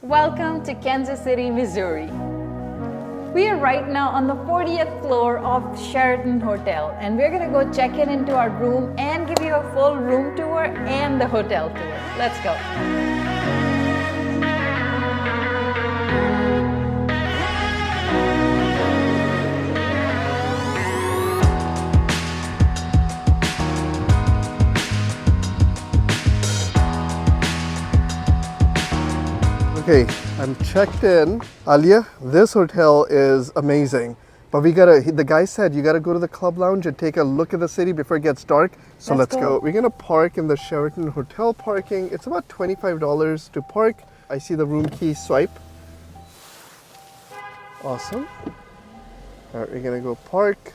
Welcome to Kansas City, Missouri. We are right now on the 40th floor of Sheraton Hotel, and we're gonna go check into our room and give you a full room tour and the hotel tour. Let's go. Okay, I'm checked in. Alia, this hotel is amazing. But the guy said you gotta go to the club lounge and take a look at the city before it gets dark. So let's go. We're gonna park in the Sheraton Hotel parking. It's about $25 to park. I see the room key swipe. Awesome. All right, we're gonna go park.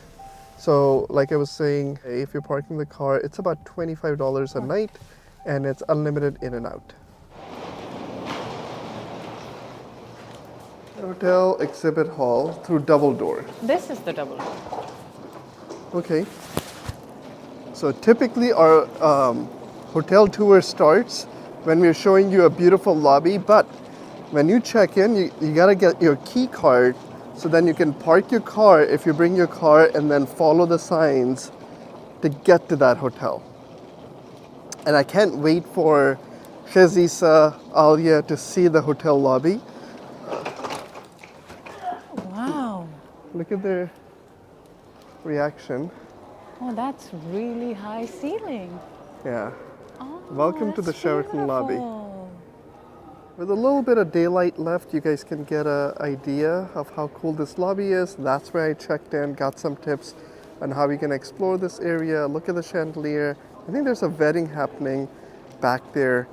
So like I was saying, if you're parking the car, it's about $25 a night and it's unlimited in and out. Hotel exhibit hall through double door. This is the double door. Okay. So typically our hotel tour starts when we're showing you a beautiful lobby, but when you check in, you gotta get your key card so then you can park your car if you bring your car and then follow the signs to get to that hotel. And I can't wait for Shazisa, Alia to see the hotel lobby. Wow. Look at their reaction. Oh, that's really high ceiling. Yeah. Oh, Welcome to the Sheraton lobby. beautiful. With a little bit of daylight left, you guys can get an idea of how cool this lobby is. That's where I checked in, got some tips on how we can explore this area. Look at the chandelier. I think there's a wedding happening back there.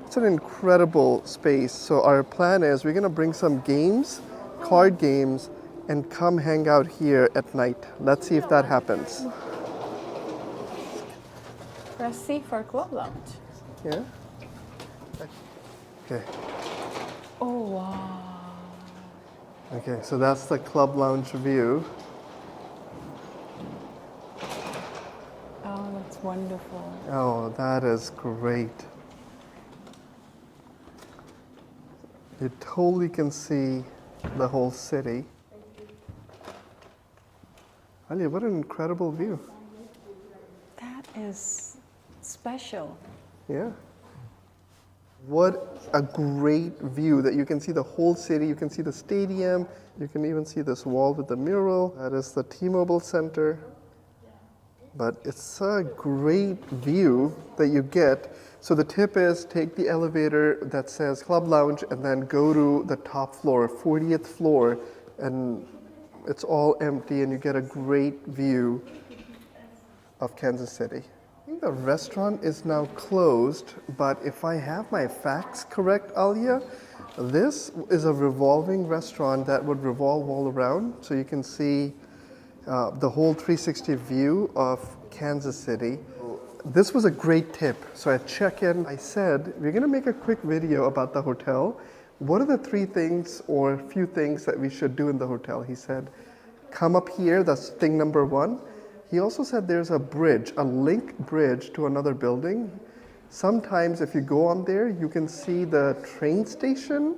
It's an incredible space. So our plan is we're gonna bring some games, card games, and come hang out here at night. Let's see if that happens. Press C for club lounge. Yeah? Okay. Oh, wow. Okay, so that's the club lounge view. Oh, that's wonderful. Oh, that is great. You totally can see the whole city. Ali, what an incredible view. That is special. Yeah. What a great view that you can see the whole city. You can see the stadium. You can even see this wall with the mural. That is the T-Mobile Center. But it's a great view that you get. So the tip is take the elevator that says Club Lounge and then go to the top floor, 40th floor, and it's all empty and you get a great view of Kansas City. I think the restaurant is now closed, but if I have my facts correct, Alia, this is a revolving restaurant that would revolve all around, so you can see the whole 360 view of Kansas City. This was a great tip. So at check-in, I said, we're gonna make a quick video about the hotel. What are the 3 things or few things that we should do in the hotel? He said, come up here, that's thing number 1. He also said there's a bridge, a link bridge to another building. Sometimes if you go on there, you can see the train station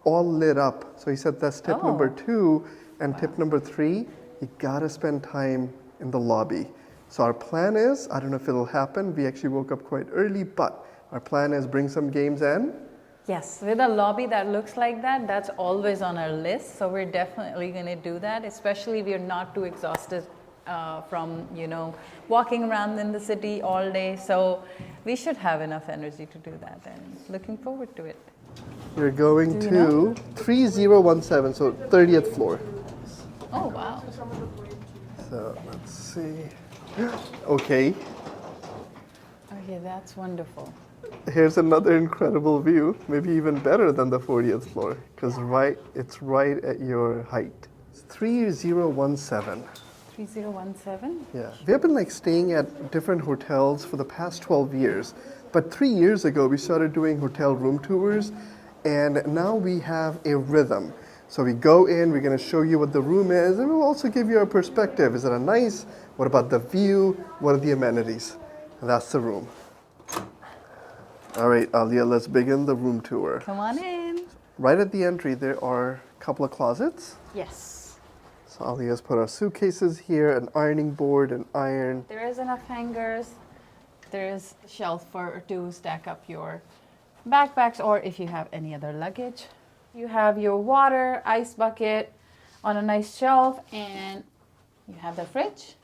all lit up. So he said that's tip number 2. And tip number 3, you gotta spend time in the lobby. So our plan is, I don't know if it'll happen, we actually woke up quite early, but our plan is bring some games in. Yes, with a lobby that looks like that, that's always on our list. So we're definitely going to do that, especially if we're not too exhausted from, walking around in the city all day. So we should have enough energy to do that, and looking forward to it. We're going to 3017, so 30th floor. Oh, wow. So let's see. Okay. Okay, that's wonderful. Here's another incredible view, maybe even better than the 40th floor, because it's right at your height. It's 3017. 3017? Yeah. We have been staying at different hotels for the past 12 years, but 3 years ago we started doing hotel room tours, and now we have a rhythm. So we go in, we're going to show you what the room is, and we'll also give you a perspective. Is it a nice? What about the view? What are the amenities? And that's the room. All right, Alia, let's begin the room tour. Come on in. Right at the entry, there are a couple of closets. Yes. So Ali has put our suitcases here, an ironing board, an iron. There is enough hangers. There is a shelf to stack up your backpacks or if you have any other luggage. You have your water, ice bucket on a nice shelf, and you have the fridge.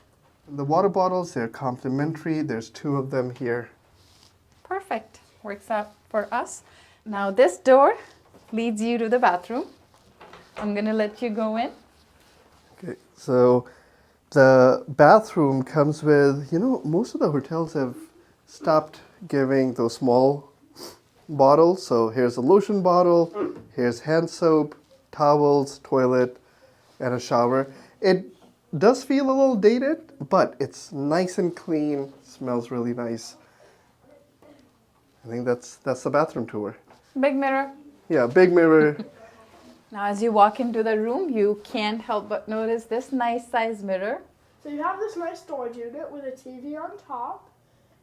The water bottles, they're complimentary. There's 2 of them here. Perfect. Works out for us. Now this door leads you to the bathroom. I'm gonna let you go in. Okay, so the bathroom comes with, most of the hotels have stopped giving those small bottles. So here's a lotion bottle, here's hand soap, towels, toilet, and a shower. It does feel a little dated, but it's nice and clean, smells really nice. I think that's the bathroom tour. Big mirror. Yeah, big mirror. Now as you walk into the room, you can't help but notice this nice size mirror. So you have this nice storage unit with a TV on top,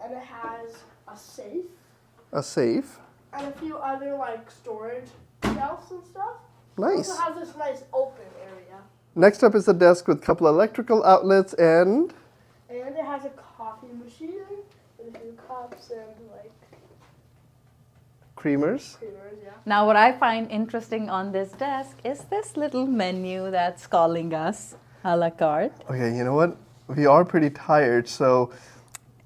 and it has a safe. A safe. And a few other storage shelves and stuff. Nice. It also has this nice open area. Next up is a desk with a couple electrical outlets and... And it has a coffee machine with a few cups and creamers. creamers, yeah. Now what I find interesting on this desk is this little menu that's calling us a la carte. Okay, you know what? We are pretty tired, so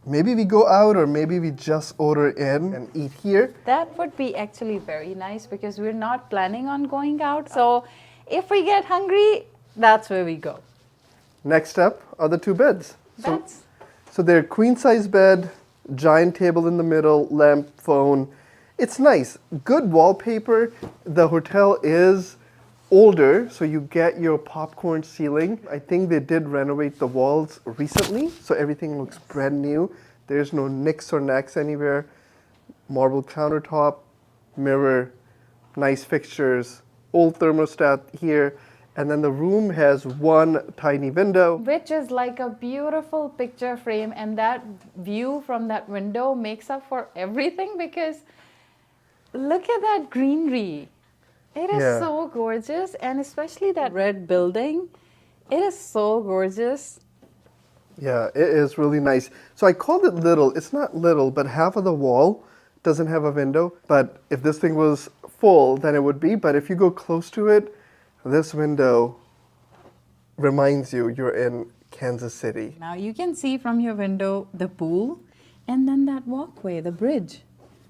maybe we go out or maybe we just order in and eat here. That would be actually very nice because we're not planning on going out. So if we get hungry, that's where we go. Next up are the 2 beds. Beds. So they're queen size bed, giant table in the middle, lamp, phone. It's nice. Good wallpaper. The hotel is older, so you get your popcorn ceiling. I think they did renovate the walls recently, so everything looks brand new. There's no nicks or knacks anywhere. Marble countertop, mirror, nice fixtures, old thermostat here. And then the room has 1 tiny window. Which is like a beautiful picture frame, and that view from that window makes up for everything because look at that greenery. It is so gorgeous, and especially that red building. It is so gorgeous. Yeah, it is really nice. So I called it little. It's not little, but half of the wall doesn't have a window. But if this thing was full, then it would be. But if you go close to it, this window reminds you you're in Kansas City. Now you can see from your window the pool and then that walkway, the bridge,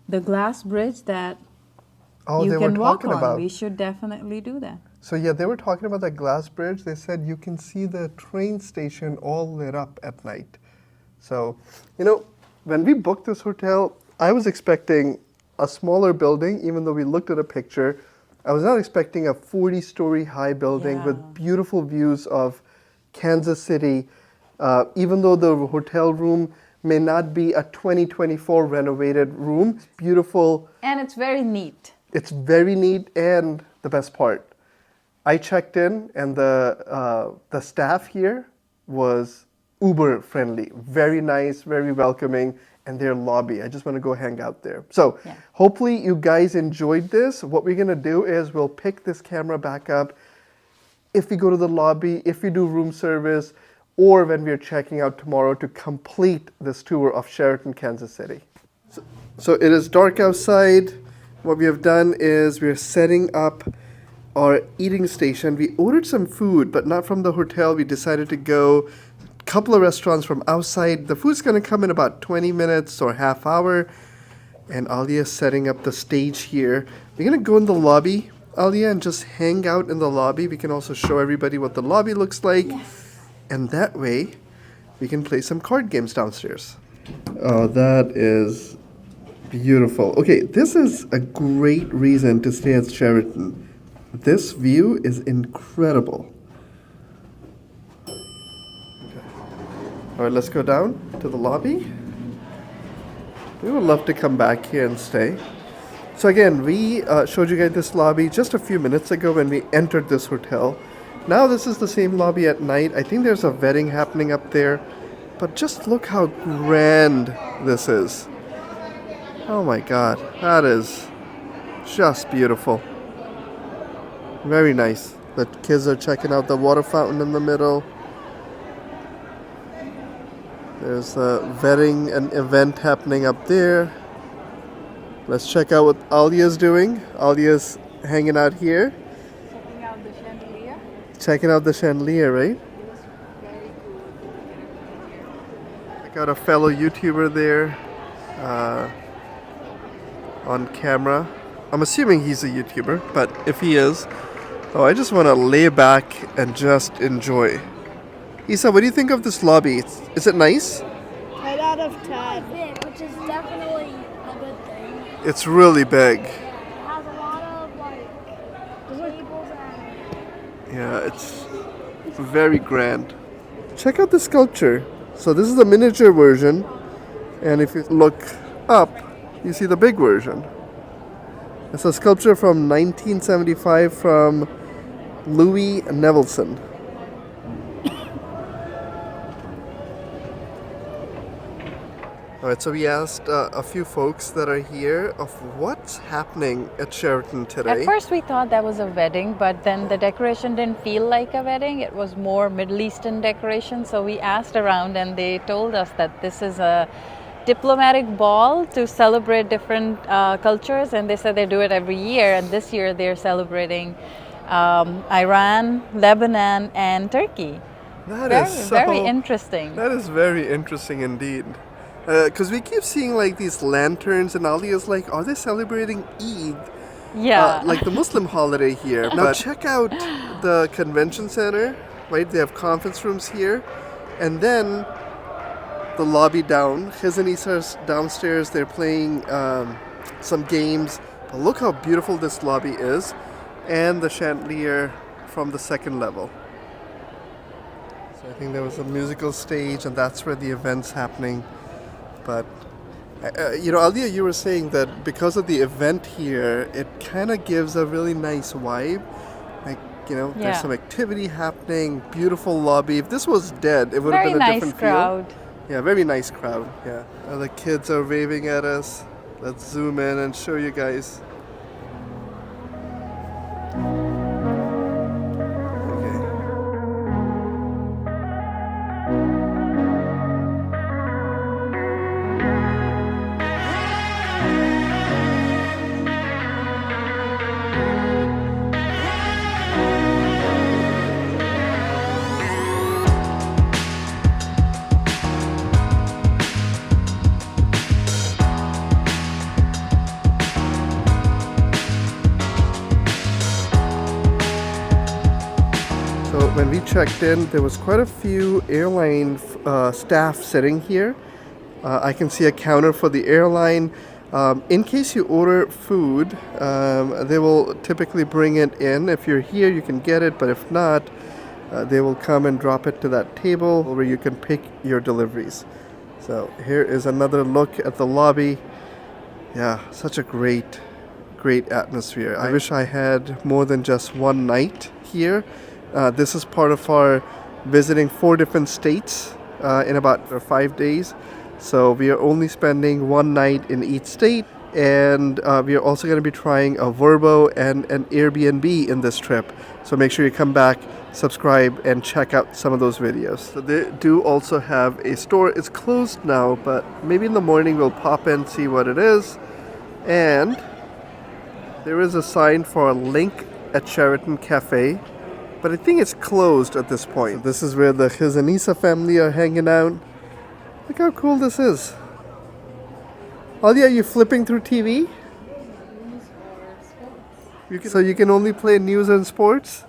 the glass bridge that you can walk on. We should definitely do that. So yeah, they were talking about that glass bridge. They said you can see the train station all lit up at night. So, when we booked this hotel, I was expecting a smaller building, even though we looked at a picture. I was not expecting a 40-story high building with beautiful views of Kansas City, even though the hotel room may not be a 2024 renovated room. It's beautiful. And it's very neat. It's very neat, and the best part, I checked in, and the staff here was uber friendly, very nice, very welcoming, and their lobby. I just want to go hang out there. So hopefully you guys enjoyed this. What we're going to do is we'll pick this camera back up if we go to the lobby, if we do room service, or when we're checking out tomorrow to complete this tour of Sheraton, Kansas City. So it is dark outside. What we have done is we're setting up our eating station. We ordered some food, but not from the hotel. We decided to go a couple of restaurants from outside. The food's going to come in about 20 minutes or half hour. And Alia is setting up the stage here. We're going to go in the lobby, Alia, and just hang out in the lobby. We can also show everybody what the lobby looks like. Yes. And that way, we can play some card games downstairs. Oh, that is beautiful. Okay, this is a great reason to stay at Sheraton. This view is incredible. Okay. All right, let's go down to the lobby. We would love to come back here and stay. So again, we showed you guys this lobby just a few minutes ago when we entered this hotel. Now this is the same lobby at night. I think there's a wedding happening up there. But just look how grand this is. Oh my God, that is just beautiful. Very nice. The kids are checking out the water fountain in the middle. There's a wedding and event happening up there. Let's check out what Alia's doing. Alia's hanging out here. Checking out the chandelier. Checking out the chandelier, right? Very cool. Check out a fellow YouTuber there on camera. I'm assuming he's a YouTuber, but if he is, I just want to lay back and just enjoy. Isa, what do you think of this lobby? Is it nice? 10 out of 10. Which is definitely a good thing. It's really big. It has a lot of tables and Yeah, it's very grand. Check out the sculpture. So this is the miniature version, and if you look up, you see the big version. It's a sculpture from 1975 from Louis Nevelson. Alright, so we asked a few folks that are here of what's happening at Sheraton today. At first we thought that was a wedding, but then the decoration didn't feel like a wedding. It was more Middle Eastern decoration. So we asked around and they told us that this is a diplomatic ball to celebrate different cultures, and they said they do it every year, and this year they're celebrating Iran, Lebanon, and Turkey. Very interesting. That is very interesting indeed. Because we keep seeing like these lanterns, and Alia's like, are they celebrating Eid? Yeah. Like the Muslim holiday here. Now check out the convention center, right? They have conference rooms here. And then the lobby down. His and Isa's downstairs, they're playing some games. But look how beautiful this lobby is. And the chandelier from the second level. So I think there was a musical stage, and that's where the event's happening. But, Alia, you were saying that because of the event here, it kind of gives a really nice vibe. Like, there's some activity happening, beautiful lobby. If this was dead, it would have been a different crowd. feel. Yeah, very nice crowd, yeah. The kids are waving at us. Let's zoom in and show you guys. When we checked in, there was quite a few airline staff sitting here. I can see a counter for the airline. In case you order food, they will typically bring it in. If you're here, you can get it, but if not, they will come and drop it to that table where you can pick your deliveries. So here is another look at the lobby. Yeah, such a great atmosphere. I wish I had more than just one night here. This is part of our visiting 4 different states in about 5 days. So we are only spending one night in each state, and we are also going to be trying a Vrbo and an Airbnb in this trip. So make sure you come back, subscribe, and check out some of those videos. So they do also have a store. It's closed now, but maybe in the morning we'll pop in, see what it is. And there is a sign for a link at Sheraton Cafe, but I think it's closed at this point. This is where the His and Isa family are hanging out. Look how cool this is. Alia, are you flipping through TV? So you can only play news and sports?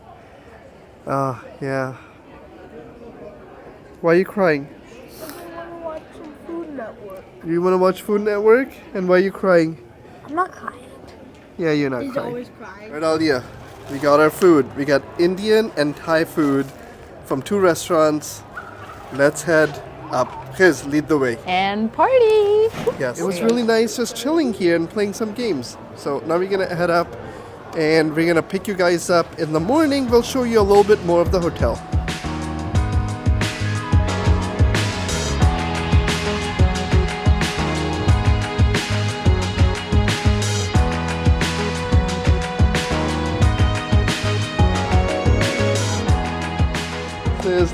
Yeah. Why are you crying? I want to watch some Food Network. You want to watch Food Network? And why are you crying? I'm not crying. Yeah, you're not He's crying. always crying. Right, Alia, we got our food. We got Indian and Thai food from 2 restaurants. Let's head up. Hiz, lead the way. And party! Yes, it was really nice just chilling here and playing some games. So now we're gonna head up and we're gonna pick you guys up in the morning. We'll show you a little bit more of the hotel.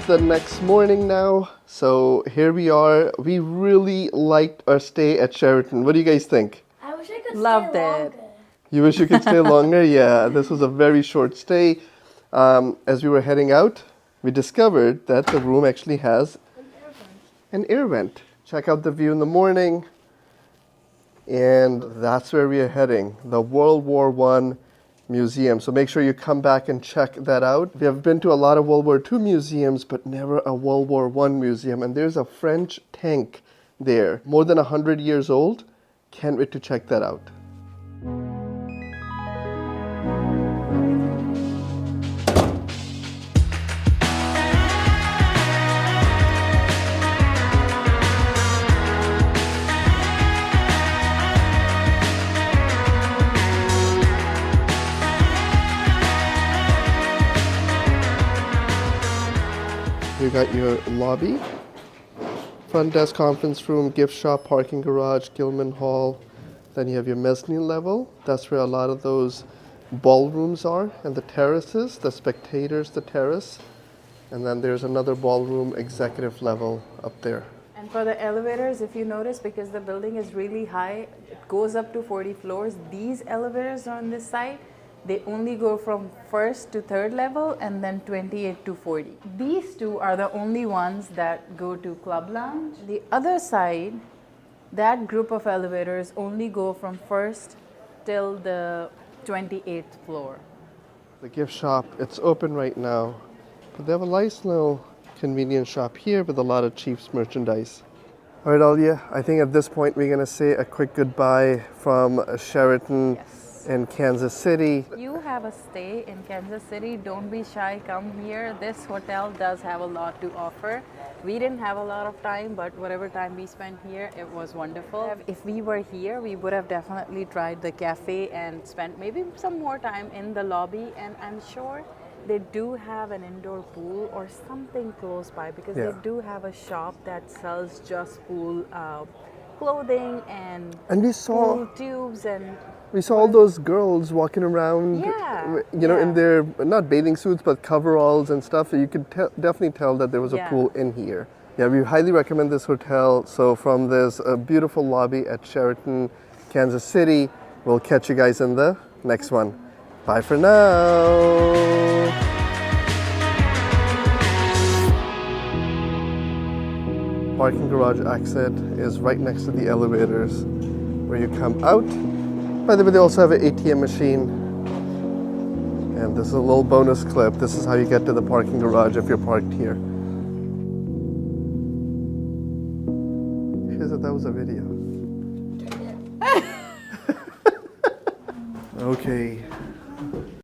the next morning now. So here we are. We really liked our stay at Sheraton. What do you guys think? I wish I could Loved stay it. longer. You wish you could stay longer? Yeah, this was a very short stay. As we were heading out, we discovered that the room actually has an air vent. Check out the view in the morning. And that's where we are heading, the World War I Museum. So make sure you come back and check that out. We have been to a lot of World War II museums, but never a World War I museum. And there's a French tank there, more than 100 years old. Can't wait to check that out. You got your lobby, front desk, conference room, gift shop, parking garage, Gilman Hall. Then you have your mezzanine level. That's where a lot of those ballrooms are, and the terraces, the spectators, the terrace. And then there's another ballroom executive level up there. And for the elevators, if you notice, because the building is really high, it goes up to 40 floors. These elevators on this side, they only go from first to third level and then 28 to 40. These two are the only ones that go to Club Lounge. The other side, that group of elevators only go from first till the 28th floor. The gift shop, it's open right now. But they have a nice little convenience shop here with a lot of Chiefs merchandise. All right, Alia, I think at this point we're going to say a quick goodbye from Sheraton. Yes. In Kansas City. You have a stay in Kansas City, don't be shy, come here. This hotel does have a lot to offer. We didn't have a lot of time, but whatever time we spent here, it was wonderful. If we were here, we would have definitely tried the cafe and spent maybe some more time in the lobby, and I'm sure they do have an indoor pool or something close by, because they do have a shop that sells just pool clothing and we saw pool tubes and we saw all those girls walking around, in their, not bathing suits, but coveralls and stuff. You could definitely tell that there was a pool in here. Yeah, we highly recommend this hotel. So from this beautiful lobby at Sheraton, Kansas City, we'll catch you guys in the next one. Bye for now. Parking garage exit is right next to the elevators where you come out. By the way, they also have an ATM machine. And this is a little bonus clip. This is how you get to the parking garage if you're parked here. She said that was a video. Okay.